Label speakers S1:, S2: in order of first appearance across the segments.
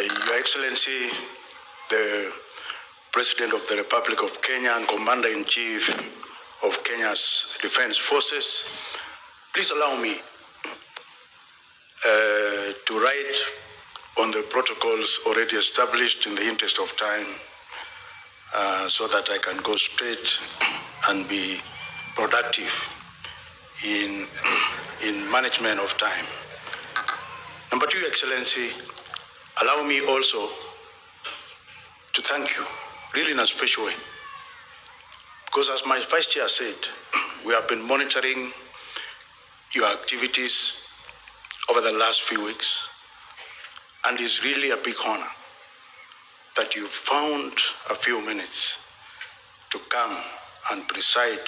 S1: Your Excellency, the President of the Republic of Kenya and Commander-in-Chief of Kenya's Defense Forces, please allow me to write on the protocols already established in the interest of time so that I can go straight and be productive in management of time. Number two, Your Excellency, allow me also to thank you, really in a special way, because as my Vice Chair said, we have been monitoring your activities over the last few weeks, and it's really a big honor that you found a few minutes to come and preside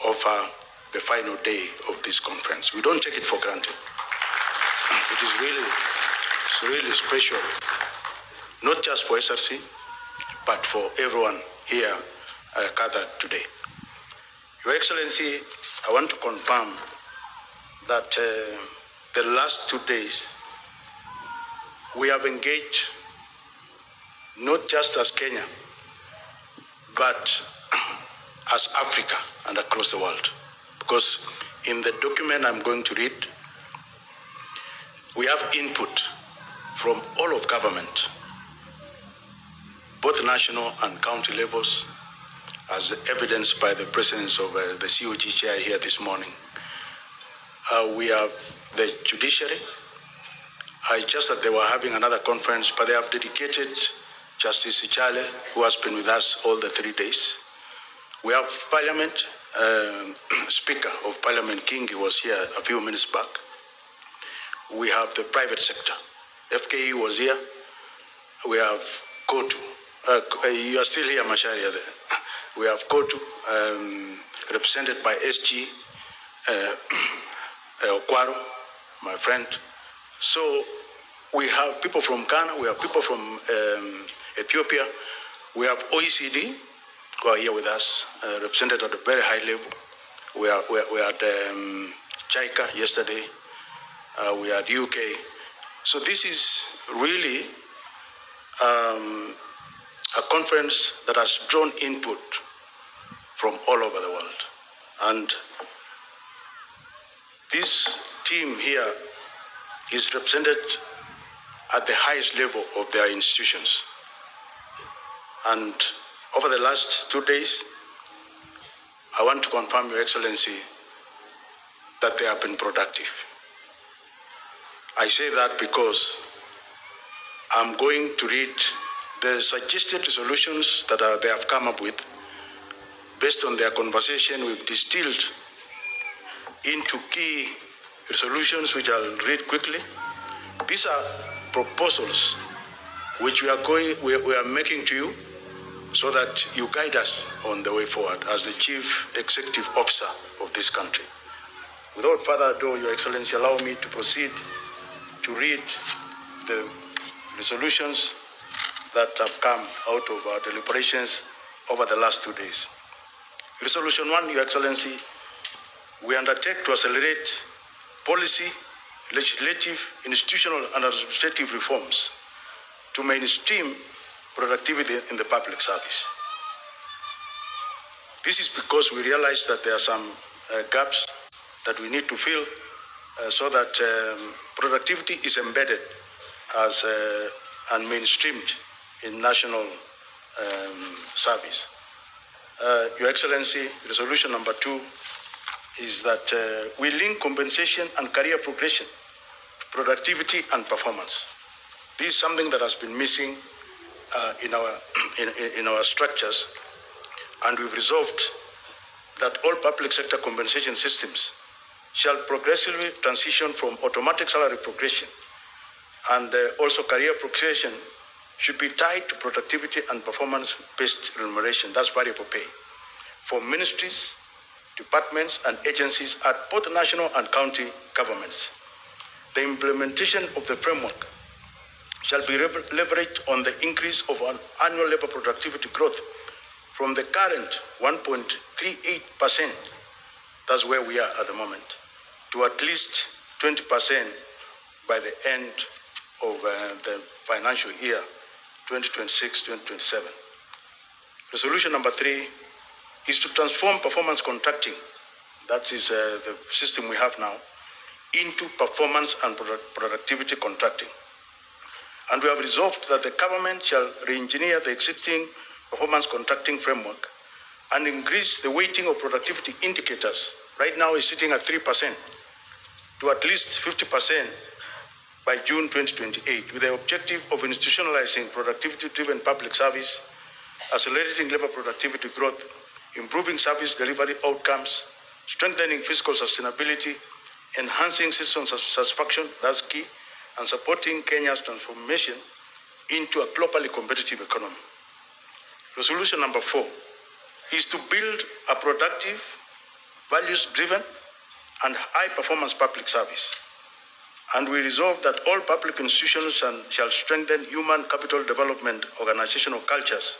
S1: over the final day of this conference. We don't take it for granted. It is really special, not just for SRC, but for everyone here gathered today. Your Excellency, I want to confirm that the last 2 days, we have engaged not just as Kenya, but as Africa and across the world. Because in the document I'm going to read, we have input from all of government, both national and county levels, as evidenced by the presence of the COG chair here this morning. We have the judiciary. Just that they were having another conference, but they have dedicated Justice Ichale, who has been with us all the 3 days. We have Parliament, Speaker of Parliament King, he was here a few minutes back. We have the private sector. FKE was here. We have Kotu. You are still here, Macharia. We have Kotu, represented by SG Okwaro, my friend. So we have people from Ghana, we have people from Ethiopia, we have OECD who are here with us, represented at a very high level. We had JICA yesterday, we had UK. So this is really a conference that has drawn input from all over the world. And this team here is represented at the highest level of their institutions. And over the last 2 days, I want to confirm, Your Excellency, that they have been productive. I say that because I'm going to read the suggested resolutions that they have come up with. Based on their conversation, we've distilled into key resolutions, which I'll read quickly. These are proposals which we are making to you so that you guide us on the way forward as the Chief Executive Officer of this country. Without further ado, Your Excellency, allow me to proceed to read the resolutions that have come out of our deliberations over the last 2 days. Resolution 1, Your Excellency, we undertake to accelerate policy, legislative, institutional, and administrative reforms to mainstream productivity in the public service. This is because we realize that there are some gaps that we need to fill so that productivity is embedded as and mainstreamed in national service. Your Excellency, resolution number 2 is that we link compensation and career progression to productivity and performance. This is something that has been missing in our structures, and we've resolved that all public sector compensation systems shall progressively transition from automatic salary progression, and also career progression should be tied to productivity and performance-based remuneration, that's variable pay, for ministries, departments, and agencies at both national and county governments. The implementation of the framework shall be leveraged on the increase of an annual labor productivity growth from the current 1.38%, that's where we are at the moment, to at least 20% by the end of the financial year 2026-2027. Resolution number 3 is to transform performance contracting, that is the system we have now, into performance and productivity contracting. And we have resolved that the government shall re-engineer the existing performance contracting framework and increase the weighting of productivity indicators. Right now it's sitting at 3%, to at least 50% by June 2028, with the objective of institutionalizing productivity-driven public service, accelerating labor productivity growth, improving service delivery outcomes, strengthening fiscal sustainability, enhancing citizen satisfaction, that's key, and supporting Kenya's transformation into a globally competitive economy. Resolution number 4 is to build a productive, values-driven, and high-performance public service. And we resolve that all public institutions shall strengthen human capital development organizational cultures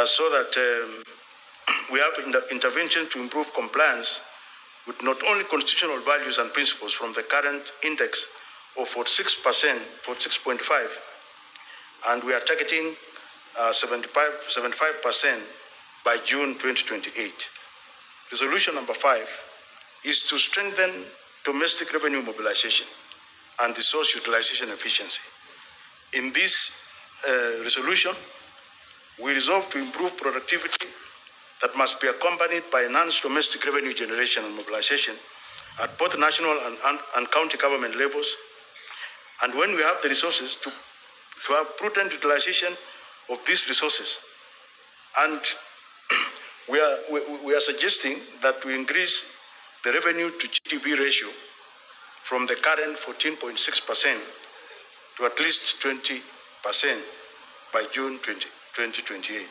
S1: so that we have intervention to improve compliance with not only constitutional values and principles from the current index of 46%, 46.5, and we are targeting 75% by June 2028. Resolution number 5 is to strengthen domestic revenue mobilization and resource utilization efficiency. In this resolution, we resolve to improve productivity that must be accompanied by enhanced domestic revenue generation and mobilization at both national and county government levels. And when we have the resources, to have prudent utilization of these resources. And we are suggesting that we increase the revenue to GDP ratio from the current 14.6% to at least 20% by June 2028.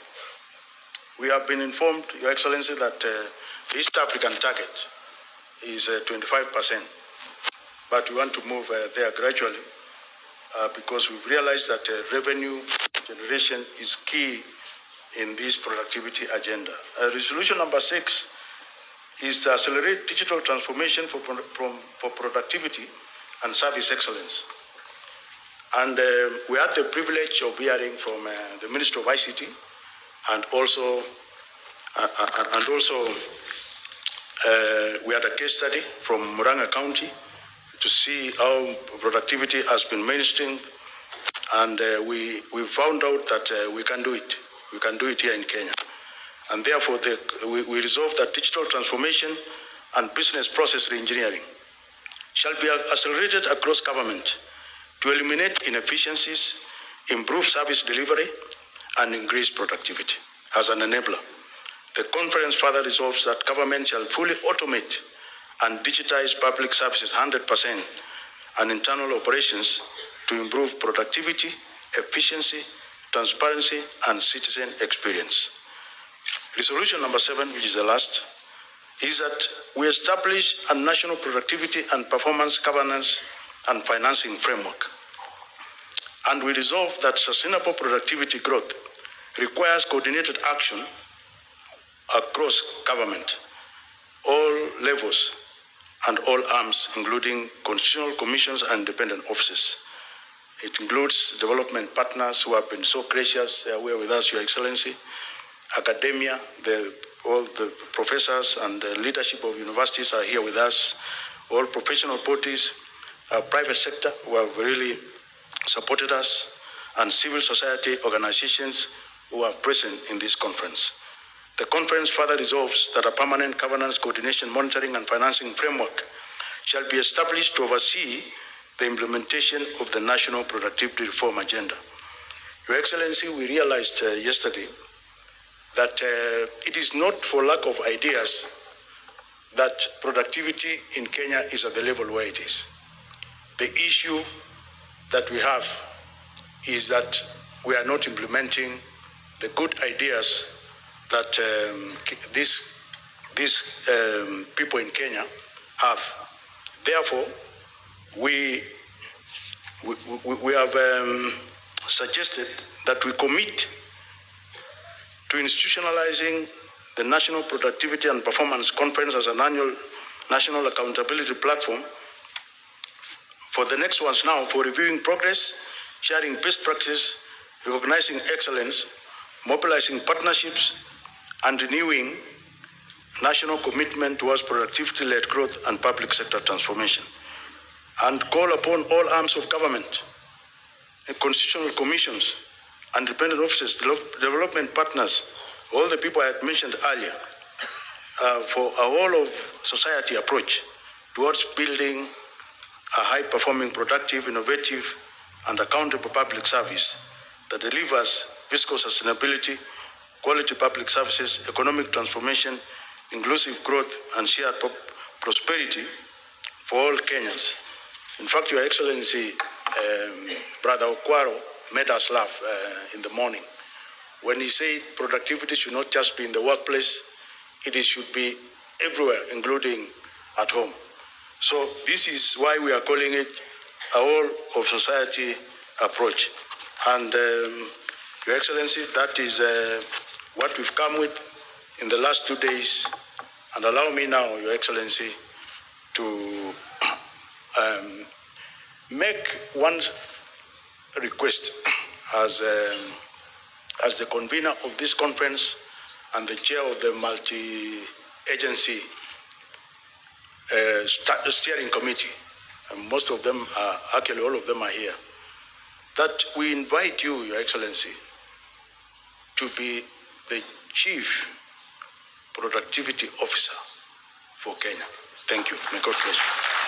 S1: We have been informed, Your Excellency, that the East African target is 25%, but we want to move there gradually because we've realized that revenue generation is key in this productivity agenda. Resolution number 6 is to accelerate digital transformation for productivity and service excellence. And we had the privilege of hearing from the Minister of ICT and also we had a case study from Murang'a County to see how productivity has been mainstreamed, and we found out that we can do it. We can do it here in Kenya. And therefore, we resolved that digital transformation and business process reengineering shall be accelerated across government to eliminate inefficiencies, improve service delivery, and increase productivity as an enabler. The conference further resolves that government shall fully automate and digitize public services 100% and internal operations to improve productivity, efficiency, transparency, and citizen experience. Resolution number 7, which is the last, is that we establish a national productivity and performance governance and financing framework. And we resolve that sustainable productivity growth requires coordinated action across government, all levels and all arms, including constitutional commissions and independent offices. It includes development partners who have been so gracious. They are here with us, Your Excellency, academia, all the professors and the leadership of universities are here with us, all professional bodies, private sector who have really supported us, and civil society organizations who are present in this conference. The conference further resolves that a permanent governance, coordination, monitoring, and financing framework shall be established to oversee the implementation of the National Productivity Reform Agenda. Your Excellency, we realized yesterday that it is not for lack of ideas that productivity in Kenya is at the level where it is. The issue that we have is that we are not implementing the good ideas that these people in Kenya have. Therefore, we have suggested that we commit to institutionalizing the National Productivity and Performance Conference as an annual national accountability platform For the next ones now, for reviewing progress, sharing best practices, recognizing excellence, mobilizing partnerships, and renewing national commitment towards productivity-led growth and public sector transformation. And call upon all arms of government, constitutional commissions, independent offices, development partners, all the people I had mentioned earlier, for a whole of society approach towards building a high-performing, productive, innovative, and accountable public service that delivers fiscal sustainability, quality public services, economic transformation, inclusive growth, and shared prosperity for all Kenyans. In fact, Your Excellency, Brother Okwaro made us laugh in the morning when he said productivity should not just be in the workplace, it should be everywhere, including at home. So this is why we are calling it a whole of society approach. And Your Excellency, that is what we've come with in the last 2 days. And allow me now, Your Excellency, to make one request as the convener of this conference and the chair of the multi-agency steering committee, and most of them are, actually all of them are here, that we invite you, Your Excellency, to be the Chief Productivity Officer for Kenya. Thank you. May God bless you.